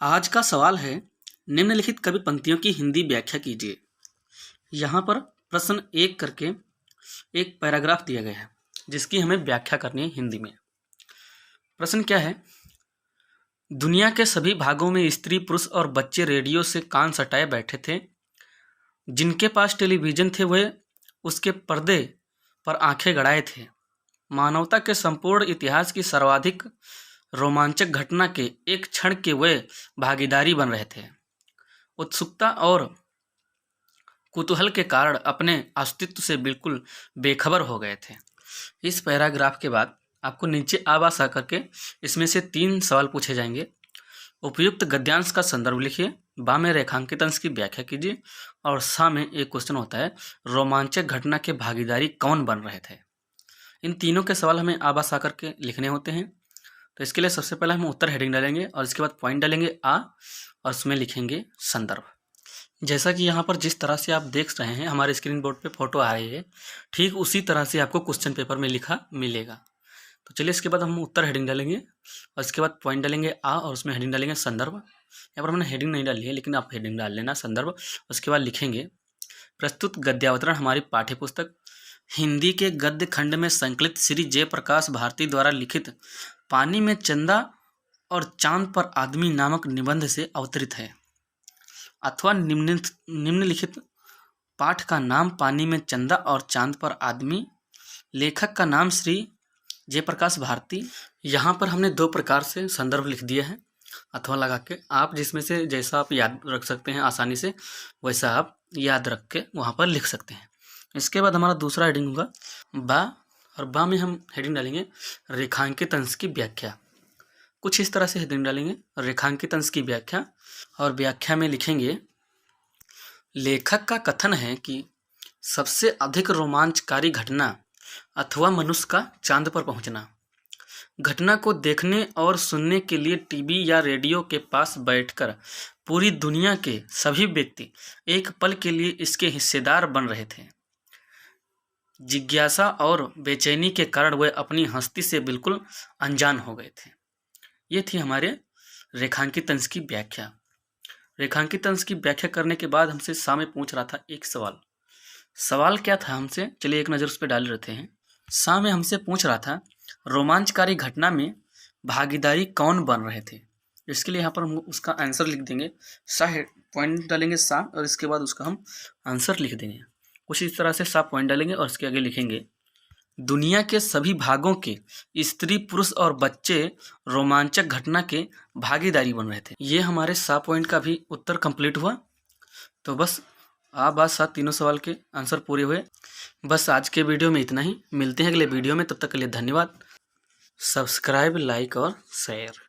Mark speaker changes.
Speaker 1: आज का सवाल है, निम्नलिखित कवि पंक्तियों की हिंदी व्याख्या कीजिए। यहाँ पर प्रश्न एक करके एक पैराग्राफ दिया गया है जिसकी हमें व्याख्या करनी है हिंदी में। प्रश्न क्या है? दुनिया के सभी भागों में स्त्री, पुरुष और बच्चे रेडियो से कान सटाए बैठे थे। जिनके पास टेलीविजन थे वे उसके पर्दे पर आंखें गड़ाए थे। मानवता के संपूर्ण इतिहास की सर्वाधिक रोमांचक घटना के एक क्षण के वे भागीदारी बन रहे थे। उत्सुकता और कुतूहल के कारण अपने अस्तित्व से बिल्कुल बेखबर हो गए थे। इस पैराग्राफ के बाद आपको नीचे आवास आकर के इसमें से 3 सवाल पूछे जाएंगे। उपयुक्त गद्यांश का संदर्भ लिखिए, बा में रेखांकित अंश की व्याख्या कीजिए और सा में एक क्वेश्चन होता है, रोमांचक घटना के भागीदारी कौन बन रहे थे। इन तीनों के सवाल हमें आवास आकर के लिखने होते हैं। तो इसके लिए सबसे पहले हम उत्तर हेडिंग डालेंगे और इसके बाद पॉइंट डालेंगे आ और उसमें लिखेंगे संदर्भ। जैसा कि यहाँ पर जिस तरह से आप देख रहे हैं हमारे स्क्रीन बोर्ड पे फोटो आ रही है, ठीक उसी तरह से आपको क्वेश्चन पेपर में लिखा मिलेगा। तो चलिए इसके बाद हम उत्तर हेडिंग डालेंगे और इसके बाद पॉइंट डालेंगे आ और उसमें हेडिंग डालेंगे संदर्भ। यहाँ पर हमने हेडिंग नहीं डाली है लेकिन आप हेडिंग डाल लेना संदर्भ। उसके बाद लिखेंगे प्रस्तुत गद्यावतरण हमारी पाठ्यपुस्तक हिंदी के गद्य खंड में संकलित श्री जयप्रकाश भारती द्वारा लिखित पानी में चंदा और चांद पर आदमी नामक निबंध से अवतरित है, अथवा निम्नलिखित पाठ का नाम पानी में चंदा और चांद पर आदमी, लेखक का नाम श्री जयप्रकाश भारती। यहाँ पर हमने 2 प्रकार से संदर्भ लिख दिया है अथवा लगा के। आप जिसमें से जैसा आप याद रख सकते हैं आसानी से वैसा आप याद रख के वहाँ पर लिख सकते हैं। इसके बाद हमारा दूसरा हेडिंग होगा बा, और बा में हम हेडिंग डालेंगे रेखांकित अंश की व्याख्या। कुछ इस तरह से हेडिंग डालेंगे रेखांकित अंश की व्याख्या और व्याख्या में लिखेंगे लेखक का कथन है कि सबसे अधिक रोमांचकारी घटना अथवा मनुष्य का चांद पर पहुंचना। घटना को देखने और सुनने के लिए टीवी या रेडियो के पास बैठकर पूरी दुनिया के सभी व्यक्ति एक पल के लिए इसके हिस्सेदार बन रहे थे। जिज्ञासा और बेचैनी के कारण वे अपनी हस्ती से बिल्कुल अनजान हो गए थे। ये थी हमारे रेखांकित अंश की व्याख्या। रेखांकित अंश की व्याख्या करने के बाद हमसे सा में पूछ रहा था एक सवाल क्या था हमसे, चलिए एक नज़र उस पर डाल लेते हैं। सा में हमसे पूछ रहा था रोमांचकारी घटना में भागीदारी कौन बन रहे थे। इसके लिए यहाँ पर हम उसका आंसर लिख देंगे, सा पॉइंट डालेंगे सा और इसके बाद उसका हम आंसर लिख देंगे। कुछ इस तरह से सा पॉइंट डालेंगे और इसके आगे लिखेंगे दुनिया के सभी भागों के स्त्री, पुरुष और बच्चे रोमांचक घटना के भागीदारी बन रहे थे। ये हमारे सा पॉइंट का भी उत्तर कंप्लीट हुआ। तो बस बात 7 तीनों सवाल के आंसर पूरे हुए। बस आज के वीडियो में इतना ही, मिलते हैं अगले वीडियो में, तब तक के लिए धन्यवाद। सब्सक्राइब, लाइक और शेयर।